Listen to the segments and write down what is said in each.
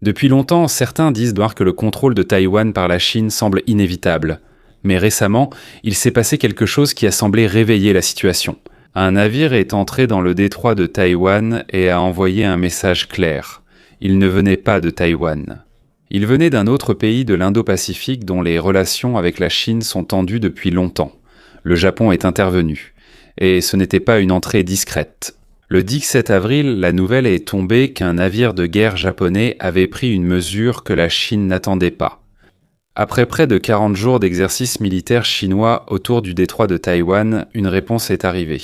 Depuis longtemps, certains disent voir que le contrôle de Taïwan par la Chine semble inévitable. Mais récemment, il s'est passé quelque chose qui a semblé réveiller la situation. Un navire est entré dans le détroit de Taïwan et a envoyé un message clair. Il ne venait pas de Taïwan. Il venait d'un autre pays de l'Indo-Pacifique dont les relations avec la Chine sont tendues depuis longtemps. Le Japon est intervenu. Et ce n'était pas une entrée discrète. Le 17 avril, la nouvelle est tombée qu'un navire de guerre japonais avait pris une mesure que la Chine n'attendait pas. Après près de 40 jours d'exercices militaires chinois autour du détroit de Taïwan, une réponse est arrivée.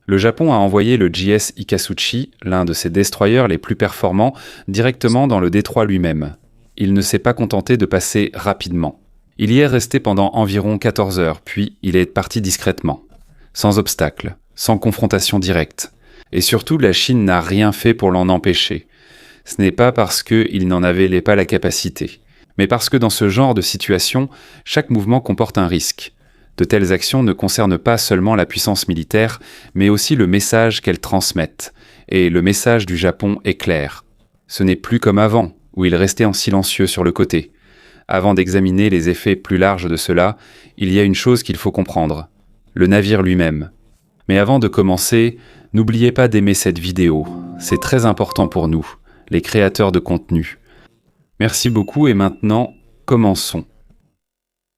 Le Japon a envoyé le JS Ikatsuchi, l'un de ses destroyers les plus performants, directement dans le détroit lui-même. Il ne s'est pas contenté de passer rapidement. Il y est resté pendant environ 14 heures, puis il est parti discrètement. Sans obstacle, sans confrontation directe. Et surtout, la Chine n'a rien fait pour l'en empêcher. Ce n'est pas parce qu'il n'en avait pas la capacité, mais parce que dans ce genre de situation, chaque mouvement comporte un risque. De telles actions ne concernent pas seulement la puissance militaire, mais aussi le message qu'elles transmettent. Et le message du Japon est clair. Ce n'est plus comme avant, où il restait en silencieux sur le côté. Avant d'examiner les effets plus larges de cela, il y a une chose qu'il faut comprendre. Le navire lui-même. Mais avant de commencer, n'oubliez pas d'aimer cette vidéo. C'est très important pour nous, les créateurs de contenu. Merci beaucoup et maintenant, commençons.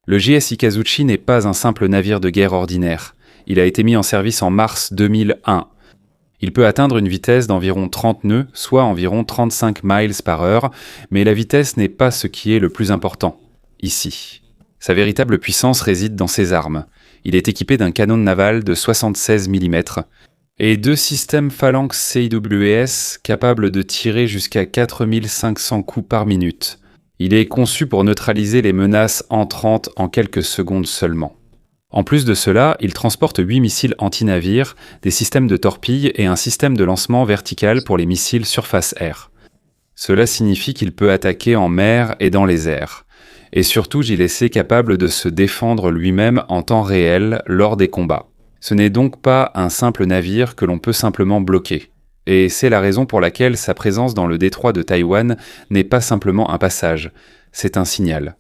Le JS Ikatsuchi n'est pas un simple navire de guerre ordinaire. Il a été mis en service en mars 2001. Il peut atteindre une vitesse d'environ 30 nœuds, soit environ 35 miles par heure, mais la vitesse n'est pas ce qui est le plus important, ici. Sa véritable puissance réside dans ses armes. Il est équipé d'un canon naval de 76 mm et 2 systèmes Phalanx CIWS capables de tirer jusqu'à 4500 coups par minute. Il est conçu pour neutraliser les menaces entrantes en quelques secondes seulement. En plus de cela, il transporte 8 missiles anti-navires, des systèmes de torpilles et un système de lancement vertical pour les missiles surface-air. Cela signifie qu'il peut attaquer en mer et dans les airs. Et surtout, il est capable de se défendre lui-même en temps réel lors des combats. Ce n'est donc pas un simple navire que l'on peut simplement bloquer. Et c'est la raison pour laquelle sa présence dans le détroit de Taïwan n'est pas simplement un passage, c'est un signal.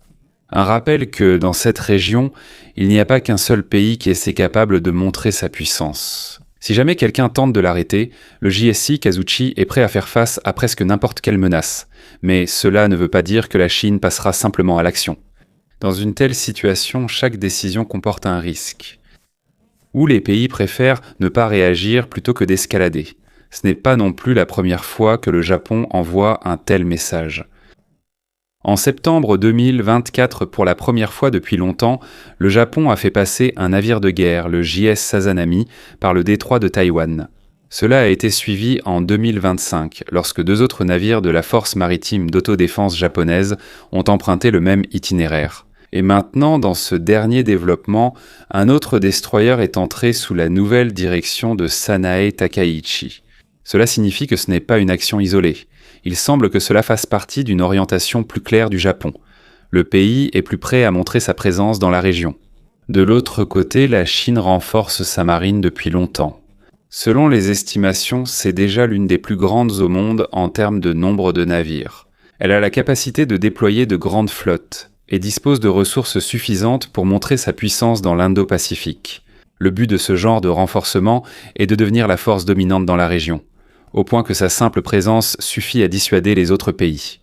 Un rappel que dans cette région, il n'y a pas qu'un seul pays qui est capable de montrer sa puissance. Si jamais quelqu'un tente de l'arrêter, le JS Ikatsuchi est prêt à faire face à presque n'importe quelle menace. Mais cela ne veut pas dire que la Chine passera simplement à l'action. Dans une telle situation, chaque décision comporte un risque. Ou les pays préfèrent ne pas réagir plutôt que d'escalader. Ce n'est pas non plus la première fois que le Japon envoie un tel message. En septembre 2024, pour la première fois depuis longtemps, le Japon a fait passer un navire de guerre, le JS Sazanami, par le détroit de Taïwan. Cela a été suivi en 2025, lorsque 2 autres navires de la force maritime d'autodéfense japonaise ont emprunté le même itinéraire. Et maintenant, dans ce dernier développement, un autre destroyer est entré sous la nouvelle direction de Sanae Takaichi. Cela signifie que ce n'est pas une action isolée. Il semble que cela fasse partie d'une orientation plus claire du Japon. Le pays est plus prêt à montrer sa présence dans la région. De l'autre côté, la Chine renforce sa marine depuis longtemps. Selon les estimations, c'est déjà l'une des plus grandes au monde en termes de nombre de navires. Elle a la capacité de déployer de grandes flottes et dispose de ressources suffisantes pour montrer sa puissance dans l'Indo-Pacifique. Le but de ce genre de renforcement est de devenir la force dominante dans la région, au point que sa simple présence suffit à dissuader les autres pays.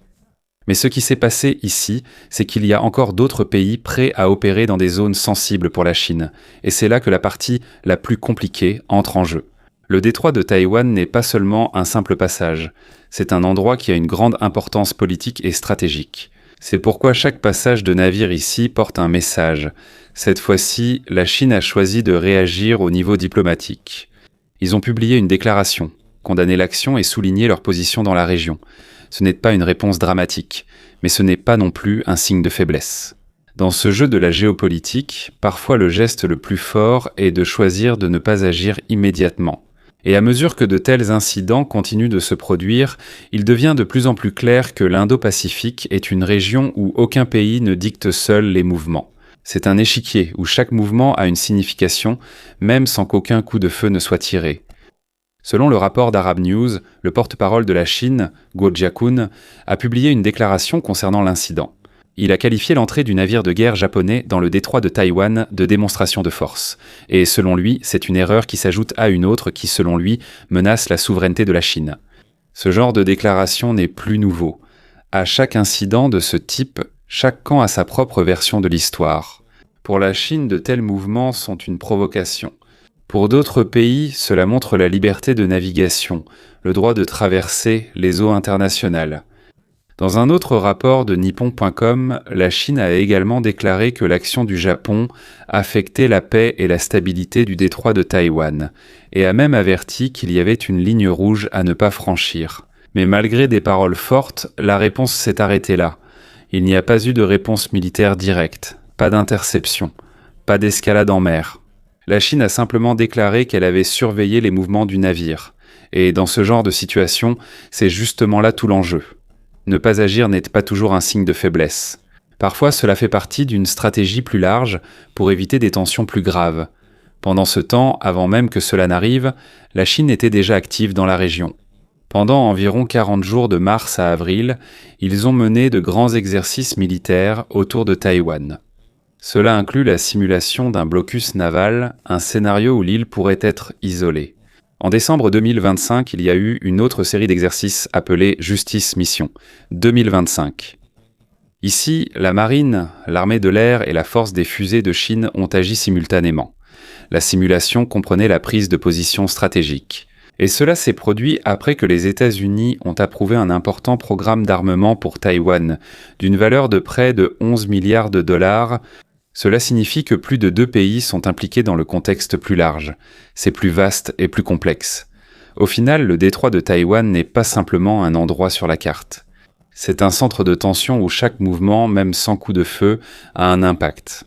Mais ce qui s'est passé ici, c'est qu'il y a encore d'autres pays prêts à opérer dans des zones sensibles pour la Chine, et c'est là que la partie la plus compliquée entre en jeu. Le détroit de Taïwan n'est pas seulement un simple passage, c'est un endroit qui a une grande importance politique et stratégique. C'est pourquoi chaque passage de navire ici porte un message. Cette fois-ci, la Chine a choisi de réagir au niveau diplomatique. Ils ont publié une déclaration, condamné l'action et souligné leur position dans la région. Ce n'est pas une réponse dramatique, mais ce n'est pas non plus un signe de faiblesse. Dans ce jeu de la géopolitique, parfois le geste le plus fort est de choisir de ne pas agir immédiatement. Et à mesure que de tels incidents continuent de se produire, il devient de plus en plus clair que l'Indo-Pacifique est une région où aucun pays ne dicte seul les mouvements. C'est un échiquier où chaque mouvement a une signification, même sans qu'aucun coup de feu ne soit tiré. Selon le rapport d'Arab News, le porte-parole de la Chine, Guo Jiakun, a publié une déclaration concernant l'incident. Il a qualifié l'entrée du navire de guerre japonais dans le détroit de Taïwan de démonstration de force. Et selon lui, c'est une erreur qui s'ajoute à une autre qui, selon lui, menace la souveraineté de la Chine. Ce genre de déclaration n'est plus nouveau. À chaque incident de ce type, chaque camp a sa propre version de l'histoire. Pour la Chine, de tels mouvements sont une provocation. Pour d'autres pays, cela montre la liberté de navigation, le droit de traverser les eaux internationales. Dans un autre rapport de Nippon.com, la Chine a également déclaré que l'action du Japon affectait la paix et la stabilité du détroit de Taïwan, et a même averti qu'il y avait une ligne rouge à ne pas franchir. Mais malgré des paroles fortes, la réponse s'est arrêtée là. Il n'y a pas eu de réponse militaire directe, pas d'interception, pas d'escalade en mer. La Chine a simplement déclaré qu'elle avait surveillé les mouvements du navire. Et dans ce genre de situation, c'est justement là tout l'enjeu. Ne pas agir n'est pas toujours un signe de faiblesse. Parfois, cela fait partie d'une stratégie plus large pour éviter des tensions plus graves. Pendant ce temps, avant même que cela n'arrive, la Chine était déjà active dans la région. Pendant environ 40 jours de mars à avril, ils ont mené de grands exercices militaires autour de Taïwan. Cela inclut la simulation d'un blocus naval, un scénario où l'île pourrait être isolée. En décembre 2025, il y a eu une autre série d'exercices appelée Justice Mission 2025. Ici, la marine, l'armée de l'air et la force des fusées de Chine ont agi simultanément. La simulation comprenait la prise de position stratégique. Et cela s'est produit après que les États-Unis ont approuvé un important programme d'armement pour Taïwan, d'une valeur de près de 11 milliards de dollars. Cela signifie que plus de 2 pays sont impliqués dans le contexte plus large. C'est plus vaste et plus complexe. Au final, le détroit de Taïwan n'est pas simplement un endroit sur la carte. C'est un centre de tension où chaque mouvement, même sans coup de feu, a un impact.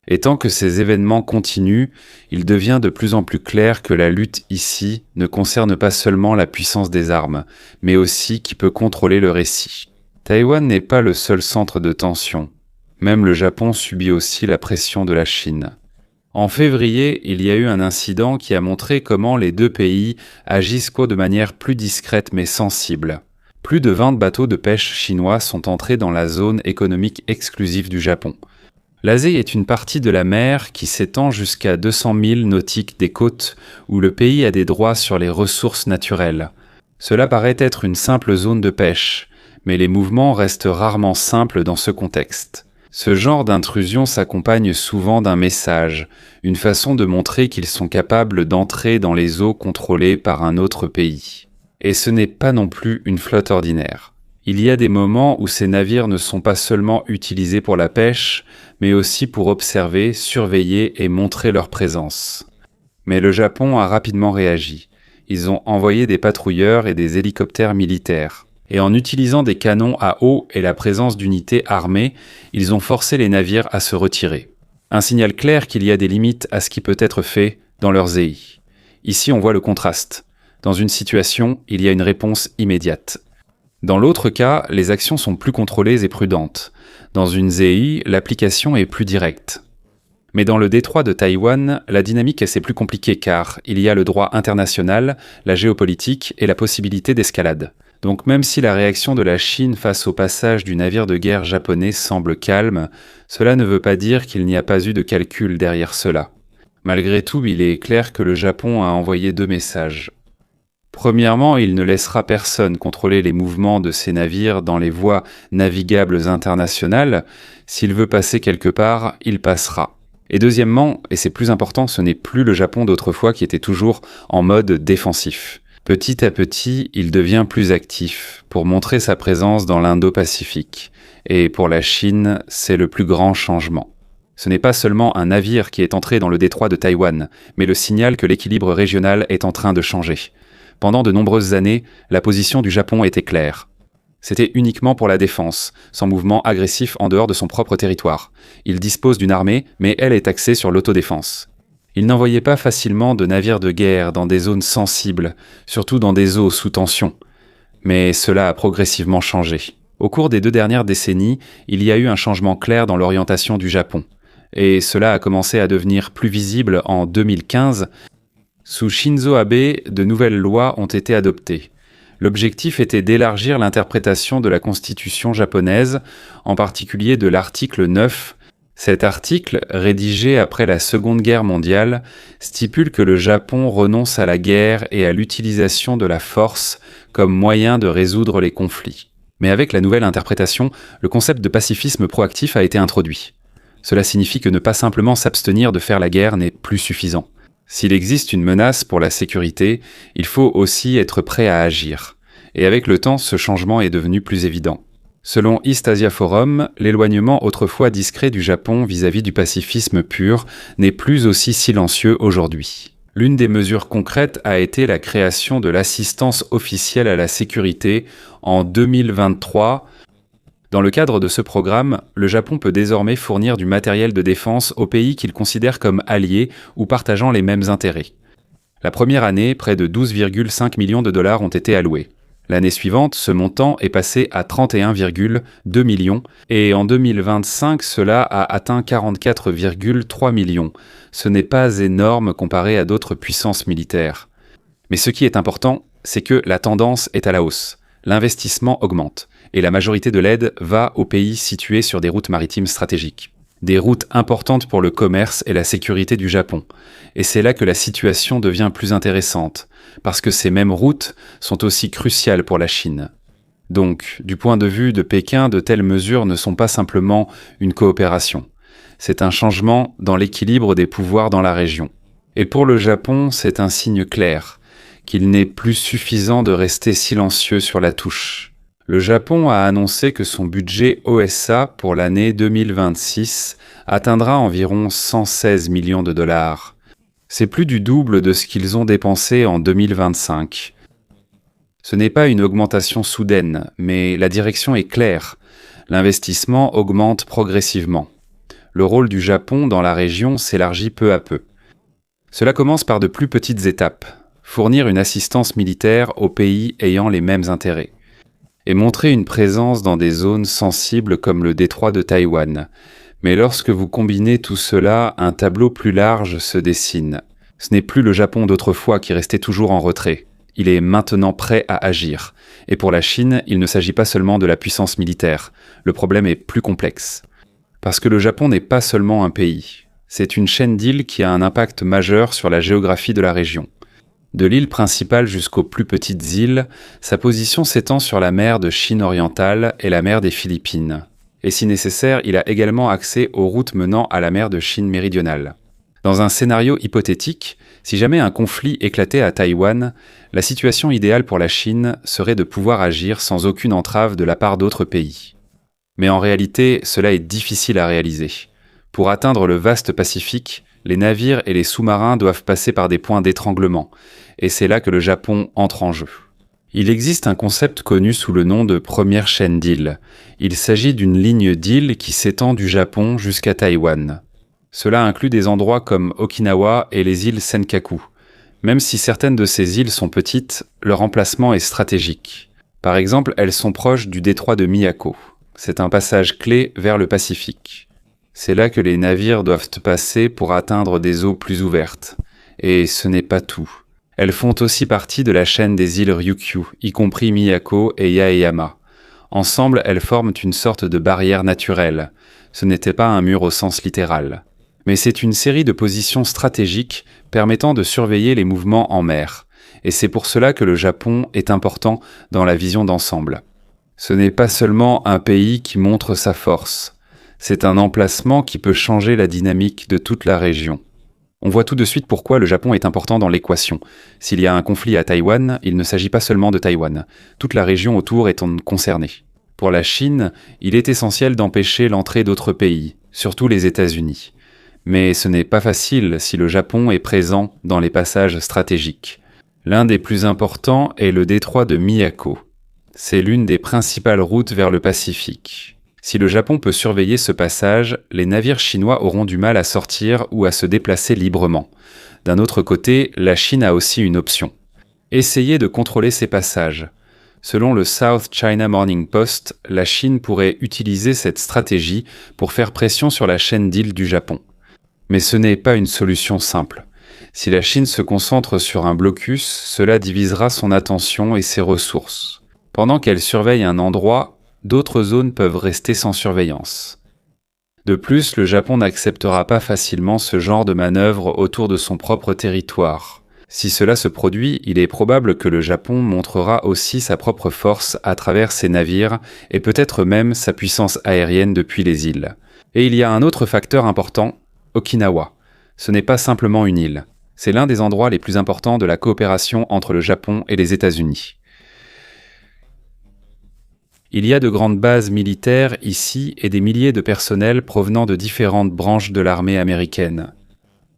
Et tant que ces événements continuent, il devient de plus en plus clair que la lutte ici ne concerne pas seulement la puissance des armes, mais aussi qui peut contrôler le récit. Taïwan n'est pas le seul centre de tension. Même le Japon subit aussi la pression de la Chine. En février, il y a eu un incident qui a montré comment les deux pays agissent de manière plus discrète mais sensible. Plus de 20 bateaux de pêche chinois sont entrés dans la zone économique exclusive du Japon. L'Asie est une partie de la mer qui s'étend jusqu'à 200 000 nautiques des côtes où le pays a des droits sur les ressources naturelles. Cela paraît être une simple zone de pêche, mais les mouvements restent rarement simples dans ce contexte. Ce genre d'intrusion s'accompagne souvent d'un message, une façon de montrer qu'ils sont capables d'entrer dans les eaux contrôlées par un autre pays. Et ce n'est pas non plus une flotte ordinaire. Il y a des moments où ces navires ne sont pas seulement utilisés pour la pêche, mais aussi pour observer, surveiller et montrer leur présence. Mais le Japon a rapidement réagi. Ils ont envoyé des patrouilleurs et des hélicoptères militaires. Et en utilisant des canons à eau et la présence d'unités armées, ils ont forcé les navires à se retirer. Un signal clair qu'il y a des limites à ce qui peut être fait dans leur ZEI. Ici, on voit le contraste. Dans une situation, il y a une réponse immédiate. Dans l'autre cas, les actions sont plus contrôlées et prudentes. Dans une ZEI, l'application est plus directe. Mais dans le détroit de Taïwan, la dynamique est plus compliquée car il y a le droit international, la géopolitique et la possibilité d'escalade. Donc même si la réaction de la Chine face au passage du navire de guerre japonais semble calme, cela ne veut pas dire qu'il n'y a pas eu de calcul derrière cela. Malgré tout, il est clair que le Japon a envoyé 2 messages. Premièrement, il ne laissera personne contrôler les mouvements de ses navires dans les voies navigables internationales. S'il veut passer quelque part, il passera. Et deuxièmement, et c'est plus important, ce n'est plus le Japon d'autrefois qui était toujours en mode défensif. Petit à petit, il devient plus actif pour montrer sa présence dans l'Indo-Pacifique. Et pour la Chine, c'est le plus grand changement. Ce n'est pas seulement un navire qui est entré dans le détroit de Taïwan, mais le signal que l'équilibre régional est en train de changer. Pendant de nombreuses années, la position du Japon était claire. C'était uniquement pour la défense, sans mouvement agressif en dehors de son propre territoire. Il dispose d'une armée, mais elle est axée sur l'autodéfense. Il n'envoyait pas facilement de navires de guerre dans des zones sensibles, surtout dans des eaux sous tension. Mais cela a progressivement changé. Au cours des 2 dernières décennies, il y a eu un changement clair dans l'orientation du Japon. Et cela a commencé à devenir plus visible en 2015. Sous Shinzo Abe, de nouvelles lois ont été adoptées. L'objectif était d'élargir l'interprétation de la constitution japonaise, en particulier de l'article 9. Cet article, rédigé après la Seconde Guerre mondiale, stipule que le Japon renonce à la guerre et à l'utilisation de la force comme moyen de résoudre les conflits. Mais avec la nouvelle interprétation, le concept de pacifisme proactif a été introduit. Cela signifie que ne pas simplement s'abstenir de faire la guerre n'est plus suffisant. S'il existe une menace pour la sécurité, il faut aussi être prêt à agir. Et avec le temps, ce changement est devenu plus évident. Selon East Asia Forum, l'éloignement autrefois discret du Japon vis-à-vis du pacifisme pur n'est plus aussi silencieux aujourd'hui. L'une des mesures concrètes a été la création de l'assistance officielle à la sécurité en 2023. Dans le cadre de ce programme, le Japon peut désormais fournir du matériel de défense aux pays qu'il considère comme alliés ou partageant les mêmes intérêts. La première année, près de 12,5 millions de dollars ont été alloués. L'année suivante, ce montant est passé à 31,2 millions et en 2025, cela a atteint 44,3 millions. Ce n'est pas énorme comparé à d'autres puissances militaires. Mais ce qui est important, c'est que la tendance est à la hausse. L'investissement augmente et la majorité de l'aide va aux pays situés sur des routes maritimes stratégiques. Des routes importantes pour le commerce et la sécurité du Japon. Et c'est là que la situation devient plus intéressante, parce que ces mêmes routes sont aussi cruciales pour la Chine. Donc, du point de vue de Pékin, de telles mesures ne sont pas simplement une coopération. C'est un changement dans l'équilibre des pouvoirs dans la région. Et pour le Japon, c'est un signe clair, qu'il n'est plus suffisant de rester silencieux sur la touche. Le Japon a annoncé que son budget OSA pour l'année 2026 atteindra environ 116 millions de dollars. C'est plus du double de ce qu'ils ont dépensé en 2025. Ce n'est pas une augmentation soudaine, mais la direction est claire. L'investissement augmente progressivement. Le rôle du Japon dans la région s'élargit peu à peu. Cela commence par de plus petites étapes. Fournir une assistance militaire aux pays ayant les mêmes intérêts. Et montrer une présence dans des zones sensibles comme le détroit de Taïwan. Mais lorsque vous combinez tout cela, un tableau plus large se dessine. Ce n'est plus le Japon d'autrefois qui restait toujours en retrait. Il est maintenant prêt à agir. Et pour la Chine, il ne s'agit pas seulement de la puissance militaire. Le problème est plus complexe. Parce que le Japon n'est pas seulement un pays. C'est une chaîne d'îles qui a un impact majeur sur la géographie de la région. De l'île principale jusqu'aux plus petites îles, sa position s'étend sur la mer de Chine orientale et la mer des Philippines. Et si nécessaire, il a également accès aux routes menant à la mer de Chine méridionale. Dans un scénario hypothétique, si jamais un conflit éclatait à Taïwan, la situation idéale pour la Chine serait de pouvoir agir sans aucune entrave de la part d'autres pays. Mais en réalité, cela est difficile à réaliser. Pour atteindre le vaste Pacifique, les navires et les sous-marins doivent passer par des points d'étranglement, et c'est là que le Japon entre en jeu. Il existe un concept connu sous le nom de première chaîne d'îles. Il s'agit d'une ligne d'îles qui s'étend du Japon jusqu'à Taïwan. Cela inclut des endroits comme Okinawa et les îles Senkaku. Même si certaines de ces îles sont petites, leur emplacement est stratégique. Par exemple, elles sont proches du détroit de Miyako. C'est un passage clé vers le Pacifique. C'est là que les navires doivent passer pour atteindre des eaux plus ouvertes. Et ce n'est pas tout. Elles font aussi partie de la chaîne des îles Ryukyu, y compris Miyako et Yaeyama. Ensemble, elles forment une sorte de barrière naturelle. Ce n'était pas un mur au sens littéral. Mais c'est une série de positions stratégiques permettant de surveiller les mouvements en mer. Et c'est pour cela que le Japon est important dans la vision d'ensemble. Ce n'est pas seulement un pays qui montre sa force. C'est un emplacement qui peut changer la dynamique de toute la région. On voit tout de suite pourquoi le Japon est important dans l'équation. S'il y a un conflit à Taïwan, il ne s'agit pas seulement de Taïwan. Toute la région autour est concernée. Pour la Chine, il est essentiel d'empêcher l'entrée d'autres pays, surtout les États-Unis. Mais ce n'est pas facile si le Japon est présent dans les passages stratégiques. L'un des plus importants est le détroit de Miyako. C'est l'une des principales routes vers le Pacifique. Si le Japon peut surveiller ce passage, les navires chinois auront du mal à sortir ou à se déplacer librement. D'un autre côté, la Chine a aussi une option. Essayer de contrôler ces passages. Selon le South China Morning Post, la Chine pourrait utiliser cette stratégie pour faire pression sur la chaîne d'îles du Japon. Mais ce n'est pas une solution simple. Si la Chine se concentre sur un blocus, cela divisera son attention et ses ressources. Pendant qu'elle surveille un endroit, d'autres zones peuvent rester sans surveillance. De plus, le Japon n'acceptera pas facilement ce genre de manœuvre autour de son propre territoire. Si cela se produit, il est probable que le Japon montrera aussi sa propre force à travers ses navires et peut-être même sa puissance aérienne depuis les îles. Et il y a un autre facteur important, Okinawa. Ce n'est pas simplement une île. C'est l'un des endroits les plus importants de la coopération entre le Japon et les États-Unis. Il y a de grandes bases militaires ici et des milliers de personnels provenant de différentes branches de l'armée américaine.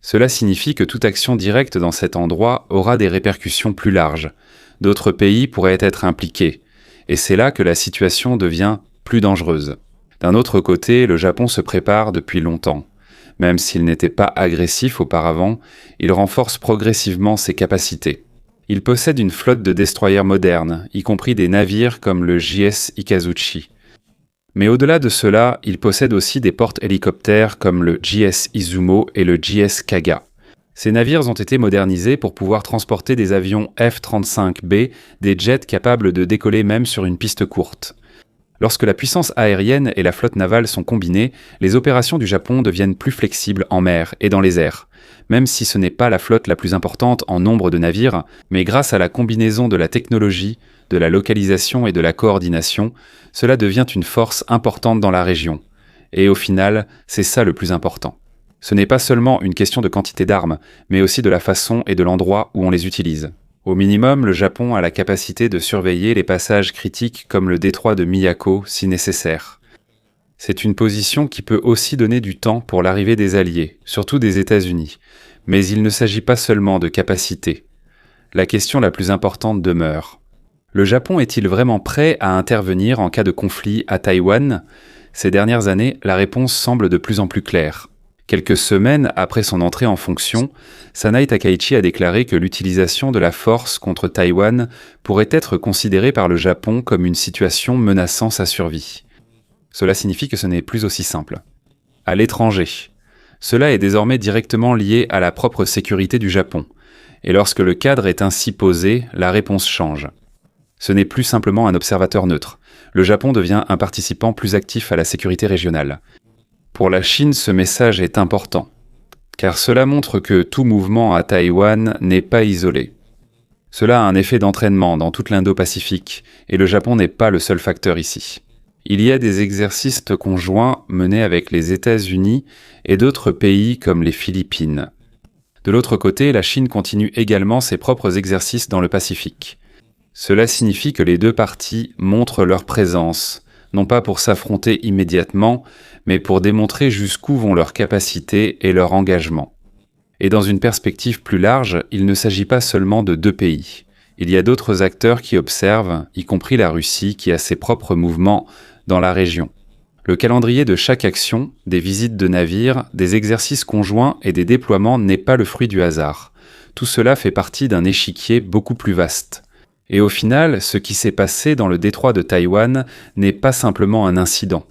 Cela signifie que toute action directe dans cet endroit aura des répercussions plus larges. D'autres pays pourraient être impliqués. Et c'est là que la situation devient plus dangereuse. D'un autre côté, le Japon se prépare depuis longtemps. Même s'il n'était pas agressif auparavant, il renforce progressivement ses capacités. Il possède une flotte de destroyers modernes, y compris des navires comme le JS Ikazuchi. Mais au-delà de cela, il possède aussi des porte-hélicoptères comme le JS Izumo et le JS Kaga. Ces navires ont été modernisés pour pouvoir transporter des avions F-35B, des jets capables de décoller même sur une piste courte. Lorsque la puissance aérienne et la flotte navale sont combinées, les opérations du Japon deviennent plus flexibles en mer et dans les airs. Même si ce n'est pas la flotte la plus importante en nombre de navires, mais grâce à la combinaison de la technologie, de la localisation et de la coordination, cela devient une force importante dans la région. Et au final, c'est ça le plus important. Ce n'est pas seulement une question de quantité d'armes, mais aussi de la façon et de l'endroit où on les utilise. Au minimum, le Japon a la capacité de surveiller les passages critiques comme le détroit de Miyako si nécessaire. C'est une position qui peut aussi donner du temps pour l'arrivée des alliés, surtout des États-Unis. Mais il ne s'agit pas seulement de capacité. La question la plus importante demeure. Le Japon est-il vraiment prêt à intervenir en cas de conflit à Taïwan ? Ces dernières années, la réponse semble de plus en plus claire. Quelques semaines après son entrée en fonction, Sanae Takaichi a déclaré que l'utilisation de la force contre Taïwan pourrait être considérée par le Japon comme une situation menaçant sa survie. Cela signifie que ce n'est plus aussi simple. À l'étranger, cela est désormais directement lié à la propre sécurité du Japon. Et lorsque le cadre est ainsi posé, la réponse change. Ce n'est plus simplement un observateur neutre. Le Japon devient un participant plus actif à la sécurité régionale. Pour la Chine, ce message est important, car cela montre que tout mouvement à Taïwan n'est pas isolé. Cela a un effet d'entraînement dans toute l'Indo-Pacifique, et le Japon n'est pas le seul facteur ici. Il y a des exercices conjoints menés avec les États-Unis et d'autres pays comme les Philippines. De l'autre côté, la Chine continue également ses propres exercices dans le Pacifique. Cela signifie que les deux parties montrent leur présence, non pas pour s'affronter immédiatement, mais pour démontrer jusqu'où vont leurs capacités et leur engagement. Et dans une perspective plus large, il ne s'agit pas seulement de deux pays. Il y a d'autres acteurs qui observent, y compris la Russie qui a ses propres mouvements dans la région. Le calendrier de chaque action, des visites de navires, des exercices conjoints et des déploiements n'est pas le fruit du hasard. Tout cela fait partie d'un échiquier beaucoup plus vaste. Et au final, ce qui s'est passé dans le détroit de Taïwan n'est pas simplement un incident.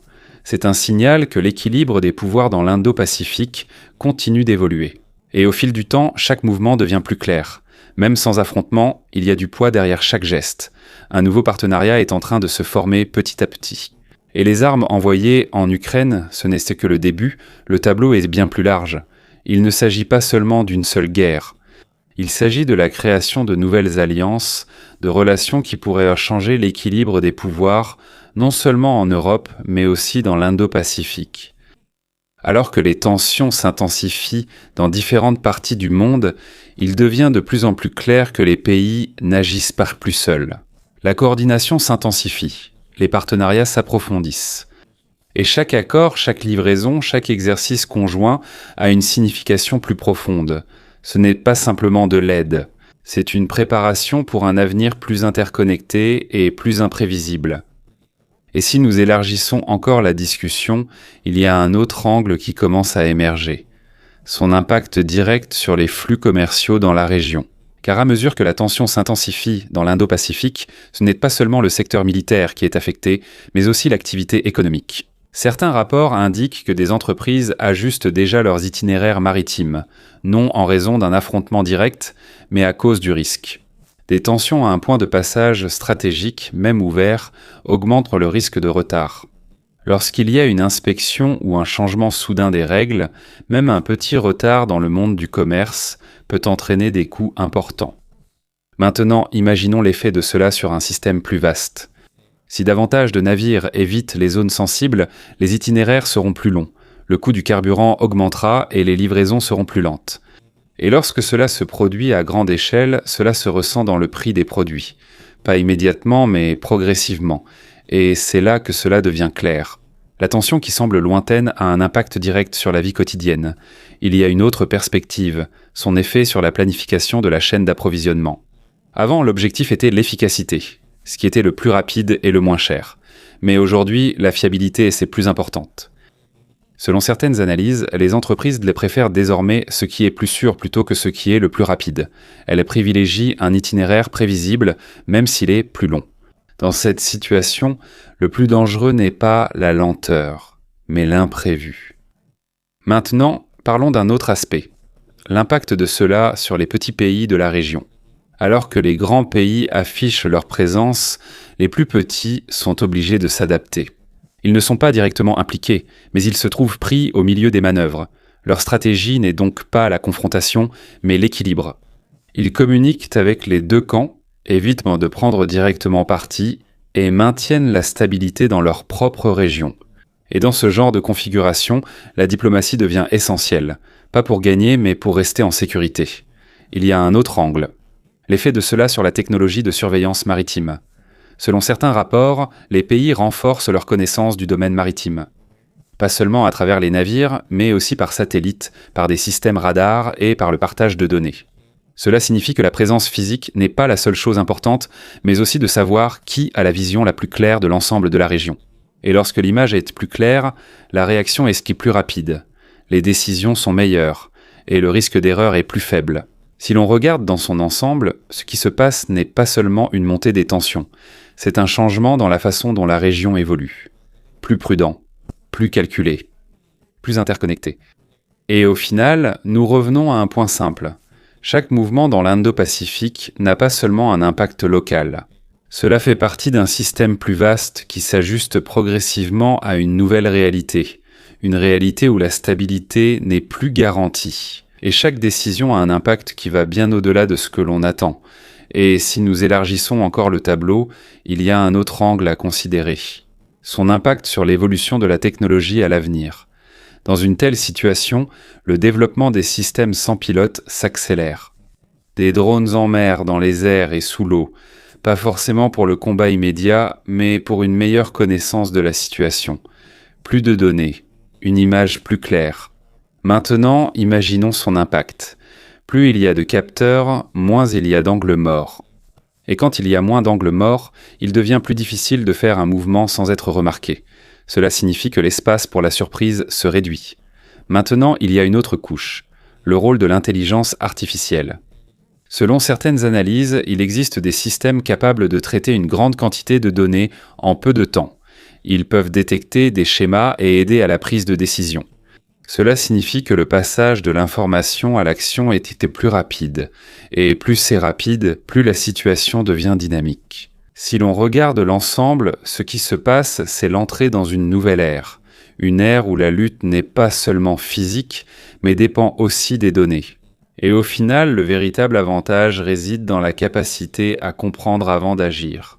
C'est un signal que l'équilibre des pouvoirs dans l'Indo-Pacifique continue d'évoluer. Et au fil du temps, chaque mouvement devient plus clair. Même sans affrontement, il y a du poids derrière chaque geste. Un nouveau partenariat est en train de se former petit à petit. Et les armes envoyées en Ukraine, ce n'est que le début, le tableau est bien plus large. Il ne s'agit pas seulement d'une seule guerre. Il s'agit de la création de nouvelles alliances, de relations qui pourraient changer l'équilibre des pouvoirs, non seulement en Europe, mais aussi dans l'Indo-Pacifique. Alors que les tensions s'intensifient dans différentes parties du monde, il devient de plus en plus clair que les pays n'agissent pas plus seuls. La coordination s'intensifie, les partenariats s'approfondissent. Et chaque accord, chaque livraison, chaque exercice conjoint a une signification plus profonde. Ce n'est pas simplement de l'aide, c'est une préparation pour un avenir plus interconnecté et plus imprévisible. Et si nous élargissons encore la discussion, il y a un autre angle qui commence à émerger. Son impact direct sur les flux commerciaux dans la région. Car à mesure que la tension s'intensifie dans l'Indo-Pacifique, ce n'est pas seulement le secteur militaire qui est affecté, mais aussi l'activité économique. Certains rapports indiquent que des entreprises ajustent déjà leurs itinéraires maritimes, non en raison d'un affrontement direct, mais à cause du risque. Des tensions à un point de passage stratégique, même ouvert, augmentent le risque de retard. Lorsqu'il y a une inspection ou un changement soudain des règles, même un petit retard dans le monde du commerce peut entraîner des coûts importants. Maintenant, imaginons l'effet de cela sur un système plus vaste. Si davantage de navires évitent les zones sensibles, les itinéraires seront plus longs, le coût du carburant augmentera et les livraisons seront plus lentes. Et lorsque cela se produit à grande échelle, cela se ressent dans le prix des produits. Pas immédiatement, mais progressivement. Et c'est là que cela devient clair. La tension qui semble lointaine a un impact direct sur la vie quotidienne. Il y a une autre perspective, son effet sur la planification de la chaîne d'approvisionnement. Avant, l'objectif était l'efficacité, ce qui était le plus rapide et le moins cher. Mais aujourd'hui, la fiabilité c'est plus importante. Selon certaines analyses, les entreprises les préfèrent désormais ce qui est plus sûr plutôt que ce qui est le plus rapide. Elles privilégient un itinéraire prévisible, même s'il est plus long. Dans cette situation, le plus dangereux n'est pas la lenteur, mais l'imprévu. Maintenant, parlons d'un autre aspect, l'impact de cela sur les petits pays de la région. Alors que les grands pays affichent leur présence, les plus petits sont obligés de s'adapter. Ils ne sont pas directement impliqués, mais ils se trouvent pris au milieu des manœuvres. Leur stratégie n'est donc pas la confrontation, mais l'équilibre. Ils communiquent avec les deux camps, évitent de prendre directement parti et maintiennent la stabilité dans leur propre région. Et dans ce genre de configuration, la diplomatie devient essentielle, pas pour gagner, mais pour rester en sécurité. Il y a un autre angle. L'effet de cela sur la technologie de surveillance maritime. Selon certains rapports, les pays renforcent leur connaissance du domaine maritime. Pas seulement à travers les navires, mais aussi par satellite, par des systèmes radars et par le partage de données. Cela signifie que la présence physique n'est pas la seule chose importante, mais aussi de savoir qui a la vision la plus claire de l'ensemble de la région. Et lorsque l'image est plus claire, la réaction est plus rapide. Les décisions sont meilleures, et le risque d'erreur est plus faible. Si l'on regarde dans son ensemble, ce qui se passe n'est pas seulement une montée des tensions, c'est un changement dans la façon dont la région évolue. Plus prudent, plus calculé, plus interconnecté. Et au final, nous revenons à un point simple. Chaque mouvement dans l'Indo-Pacifique n'a pas seulement un impact local. Cela fait partie d'un système plus vaste qui s'ajuste progressivement à une nouvelle réalité, une réalité où la stabilité n'est plus garantie. Et chaque décision a un impact qui va bien au-delà de ce que l'on attend. Et si nous élargissons encore le tableau, il y a un autre angle à considérer. Son impact sur l'évolution de la technologie à l'avenir. Dans une telle situation, le développement des systèmes sans pilote s'accélère. Des drones en mer, dans les airs et sous l'eau, pas forcément pour le combat immédiat, mais pour une meilleure connaissance de la situation. Plus de données, une image plus claire. Maintenant, imaginons son impact. Plus il y a de capteurs, moins il y a d'angles morts. Et quand il y a moins d'angles morts, il devient plus difficile de faire un mouvement sans être remarqué. Cela signifie que l'espace pour la surprise se réduit. Maintenant, il y a une autre couche, le rôle de l'intelligence artificielle. Selon certaines analyses, il existe des systèmes capables de traiter une grande quantité de données en peu de temps. Ils peuvent détecter des schémas et aider à la prise de décision. Cela signifie que le passage de l'information à l'action ait été plus rapide. Et plus c'est rapide, plus la situation devient dynamique. Si l'on regarde l'ensemble, ce qui se passe, c'est l'entrée dans une nouvelle ère. Une ère où la lutte n'est pas seulement physique, mais dépend aussi des données. Et au final, le véritable avantage réside dans la capacité à comprendre avant d'agir.